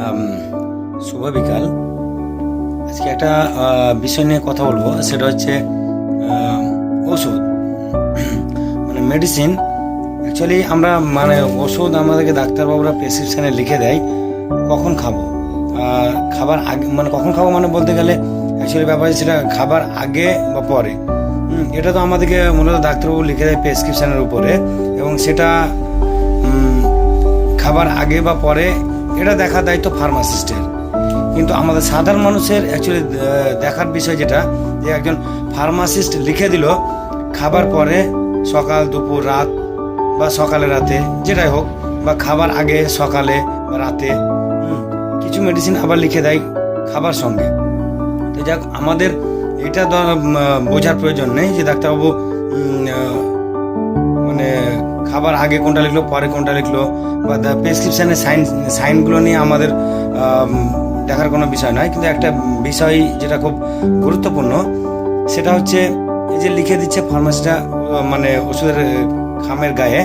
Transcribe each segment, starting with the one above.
আম, শুভ বিকাল। আজকে একটা বিষয় নিয়ে কথা বলবো, সেটা হচ্ছে ওষুধ মানে মেডিসিন। অ্যাকচুয়ালি আমরা ওষুধ আমাদেরকে ডাক্তারবাবুরা প্রেসক্রিপশানে লিখে দেয় কখন খাবো। খাবার আগে কখন খাবো বলতে গেলে অ্যাকচুয়ালি ব্যাপার সেটা খাবার আগে বা পরে। এটা তো আমাদেরকে মূলত ডাক্তারবাবু লিখে দেয় প্রেসক্রিপশানের উপরে, এবং সেটা খাবার আগে বা পরে এটা দেখার দায়িত্ব ফার্মাসিস্টের। কিন্তু আমাদের সাধারণ মানুষের অ্যাকচুয়ালি দেখার বিষয় যেটা, যে একজন ফার্মাসিস্ট লিখে দিল খাবার পরে, সকাল দুপুর রাত বা সকালে রাতে যেটাই হোক, বা খাবার আগে সকালে বা রাতে। কিছু মেডিসিন আবার লিখে দেয় খাবার সঙ্গে। তো যাক, আমাদের এটা বোঝার প্রয়োজন নেই যে ডাক্তারবাবু খাবার আগে কোনটা লিখলো পরে কোনটা লিখলো, বা প্রেসক্রিপশানের সাইনগুলো নিয়ে আমাদের দেখার কোনো বিষয় নয়। কিন্তু একটা বিষয় যেটা খুব গুরুত্বপূর্ণ, সেটা হচ্ছে এই যে লিখে দিচ্ছে ফার্মাসিটা ওষুধের খামের গায়ে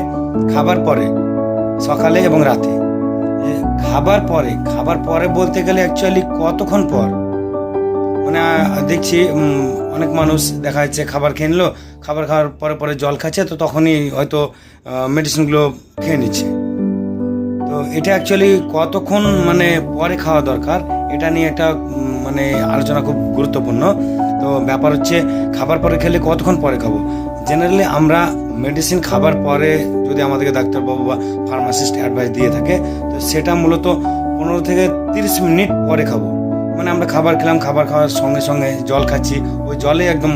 খাবার পরে, সকালে এবং রাতে। খাবার পরে বলতে গেলে অ্যাকচুয়ালি কতক্ষণ পর? দেখছি অনেক মানুষ দেখা যাচ্ছে খাবার খেয়ে নিল, খাবার খাওয়ার পরে পরে জল খাচ্ছে, তো তখনই হয়তো মেডিসিনগুলো খেয়ে নিচ্ছে। তো এটা অ্যাকচুয়ালি কতক্ষণ পরে খাওয়া দরকার, এটা নিয়ে একটা আলোচনা খুব গুরুত্বপূর্ণ। তো ব্যাপার হচ্ছে খাবার পরে খেলে কতক্ষণ পরে খাবো। জেনারেলি আমরা মেডিসিন খাবার পরে যদি আমাদেরকে ডাক্তারবাবু বা ফার্মাসিস্ট অ্যাডভাইস দিয়ে থাকে, তো সেটা মূলত 15 থেকে 30 মিনিট পরে খাবো। আমরা খাবার খেলাম, খাবার খাওয়ার সঙ্গে সঙ্গে জল খাচ্ছি, ওই জলে একদম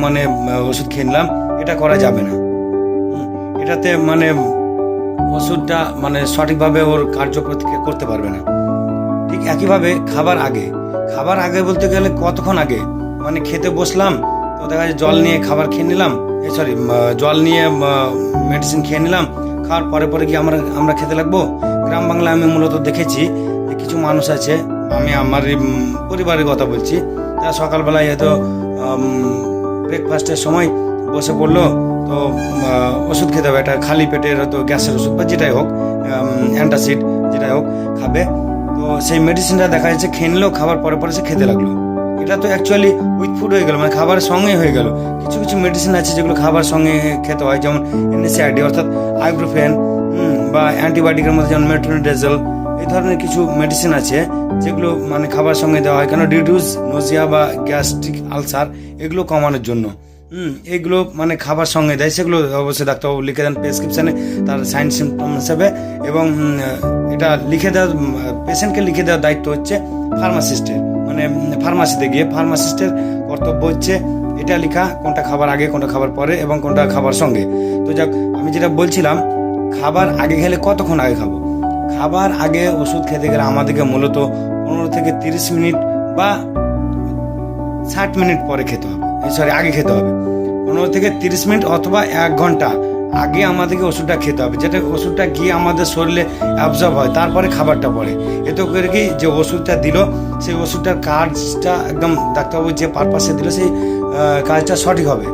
ওষুধ খেয়ে নিলাম, এটা করা যাবে না। এটাতে ওষুধটা সঠিকভাবে ওর কার্যপ্রতিক্রিয়া করতে পারবে না। ঠিক একইভাবে খাবার আগে বলতে গেলে কতক্ষণ আগে, খেতে বসলাম, তো দেখা যায় জল নিয়ে খাবার খেয়ে নিলাম, জল নিয়ে মেডিসিন খেয়ে নিলাম, খাওয়ার পরে পরে কি আমরা খেতে লাগবো? গ্রাম বাংলায় আমি মূলত দেখেছি যে কিছু মানুষ আছে, আমি আমার পরিবারের কথা বলছি, তারা সকালবেলায় হয়তো ব্রেকফাস্টের সময় বসে পড়লো, তো ওষুধ খেতে হবে, একটা খালি পেটের হয়তো গ্যাসের ওষুধ বা যেটাই হোক, অ্যান্টাসিড যেটাই হোক খাবে। তো সেই মেডিসিনটা দেখা যাচ্ছে খেয়ে নিলেও খাবার পরে পরে সে খেতে লাগলো। এটা তো অ্যাকচুয়ালি উইথ ফুড হয়ে গেল, খাবারের সঙ্গে হয়ে গেল। কিছু কিছু মেডিসিন আছে যেগুলো খাবার সঙ্গে খেতে হয়, যেমন NSAID অর্থাৎ আইব্রোফেন, বা অ্যান্টিবায়োটিকের মধ্যে যেমন মেট্রোনিডাজল, এই ধরনের কিছু মেডিসিন আছে যেগুলো খাবার সঙ্গে দেওয়া হয় কেন? রিডিউস নোজিয়া বা গ্যাস্ট্রিক আলসার, এগুলো কমানোর জন্য। এগুলো খাবার সঙ্গে দেয়, সেগুলো অবশ্যই ডাক্তারবাবু লিখে দেন প্রেসক্রিপশানে তার সাইন সিমটম হিসাবে। এবং এটা লিখে দেওয়া, পেশেন্টকে লিখে দেওয়ার দায়িত্ব হচ্ছে ফার্মাসিস্টের। ফার্মাসিতে গিয়ে ফার্মাসিস্টের কর্তব্য হচ্ছে এটা লেখা, কোনটা খাবার আগে, কোনটা খাবার পরে, এবং কোনটা খাবার সঙ্গে। তো যাক, আমি যেটা বলছিলাম, খাবার আগে খেলে কতক্ষণ আগে খাবো। খাবার আগে ওষুধ খেতে গেলে আমাদেরকে মূলত 15 থেকে 30 মিনিট বা 60 মিনিট পরে খেতে হবে, আগে খেতে হবে। 15 থেকে 30 মিনিট অথবা 1 ঘন্টা আগে আমাদেরকে ওষুধটা খেতে হবে, যেটা ওষুধটা গিয়ে আমাদের শরীরে অ্যাবজর্ব হয়, তারপরে খাবারটা পড়ে। এতে করে কি, যে ওষুধটা দিল সেই ওষুধটার কাজটা একদম ডাক্তারবাবু যে পারপাসে দিল সেই কাজটা সঠিক হবে।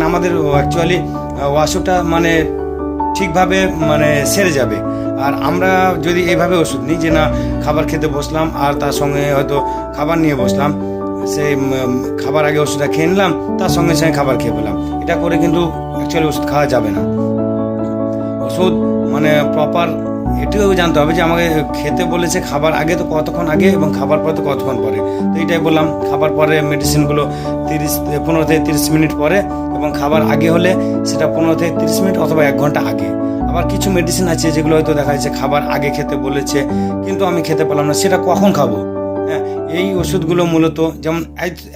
আমাদের অ্যাকচুয়ালি ওষুধটা ঠিকভাবে সেরে যাবে। আর আমরা যদি এইভাবে ওষুধ নিই, যে না খাবার খেতে বসলাম আর তার সঙ্গে হয়তো খাবার নিয়ে বসলাম, সেই খাবার আগে ওষুধটা খেয়ে নিলাম, তার সঙ্গে সঙ্গে খাবার খেয়ে পেলাম, এটা করে কিন্তু অ্যাকচুয়ালি ওষুধ খাওয়া যাবে না। ওষুধ প্রপার এটিও জানতে হবে যে আমাকে খেতে বলেছে খাবার আগে তো কতক্ষণ আগে, এবং খাবার পরে তো কতক্ষণ পরে। তো এইটাই বললাম, খাবার পরে মেডিসিনগুলো 15 থেকে 30 মিনিট পরে, এবং খাবার আগে হলে সেটা 15 থেকে 30 মিনিট অথবা 1 ঘন্টা আগে। আবার কিছু মেডিসিন আছে যেগুলো হয়তো দেখা যাচ্ছে খাবার আগে খেতে বলেছে, কিন্তু আমি খেতে পেলাম না, সেটা কখন খাবো? হ্যাঁ, এই ওষুধগুলো মূলত যেমন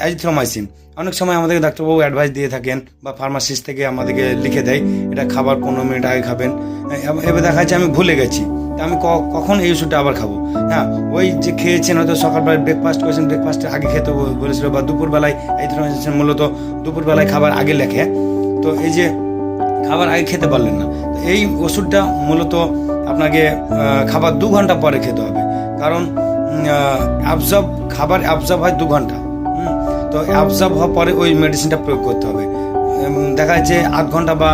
অ্যাজিথ্রোমাইসিন, অনেক সময় আমাদেরকে ডাক্তারবাবু অ্যাডভাইস দিয়ে থাকেন বা ফার্মাসিস্ট থেকে আমাদেরকে লিখে দেয় এটা খাবার 15 মিনিট আগে খাবেন। এবার দেখা যাচ্ছে আমি ভুলে গেছি, আমি কখন এই ওষুধটা আবার খাবো? হ্যাঁ, ওই যে খেয়েছেন হয়তো সকালবেলায় ব্রেকফাস্ট করেছেন, ব্রেকফাস্টের আগে খেতে বলেছিল, বা দুপুরবেলায় অ্যাজিথ্রোমাইসিন মূলত দুপুরবেলায় খাবার আগে লেখে, তো এই যে খাবার আগে খেতে পারলেন না, তো এই ওষুধটা মূলত আপনাকে খাবার 2 ঘন্টা পরে খেতে হবে। কারণ খাবার অ্যাবজর্ব হয় 2 ঘন্টা। তো অ্যাবজর্ব হওয়ার পরে ওই মেডিসিনটা প্রয়োগ করতে হবে। দেখা যাচ্ছে 8 ঘন্টা বা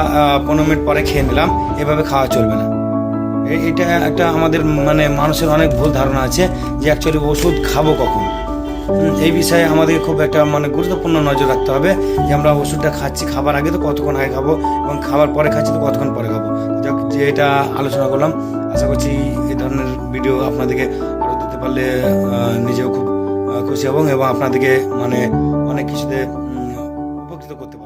15 মিনিট পরে খেয়ে নিলাম, এভাবে খাওয়া চলবে না। এটা একটা আমাদের মানে মানুষের অনেক ভুল ধারণা আছে যে অ্যাকচুয়ালি ওষুধ খাবো কখন। এই বিষয়ে আমাদের খুব একটা মানে গুরুত্বপূর্ণ নজর রাখতে হবে যে আমরা ওষুধটা খাচ্ছি, খাবার আগে তো কতক্ষণ আগে খাবো এবং খাবার পরে খাচ্ছি তো কতক্ষণ পরে খাবো। যাক, যে এটা আলোচনা করলাম, আশা করছি এই ধরনের ভিডিও আপনাদেরকে আরও দিতে পারলে নিজেও খুব খুশি হব এবং আপনাদেরকে মানে অনেক কিছুতে উপকৃত করতে পারবো।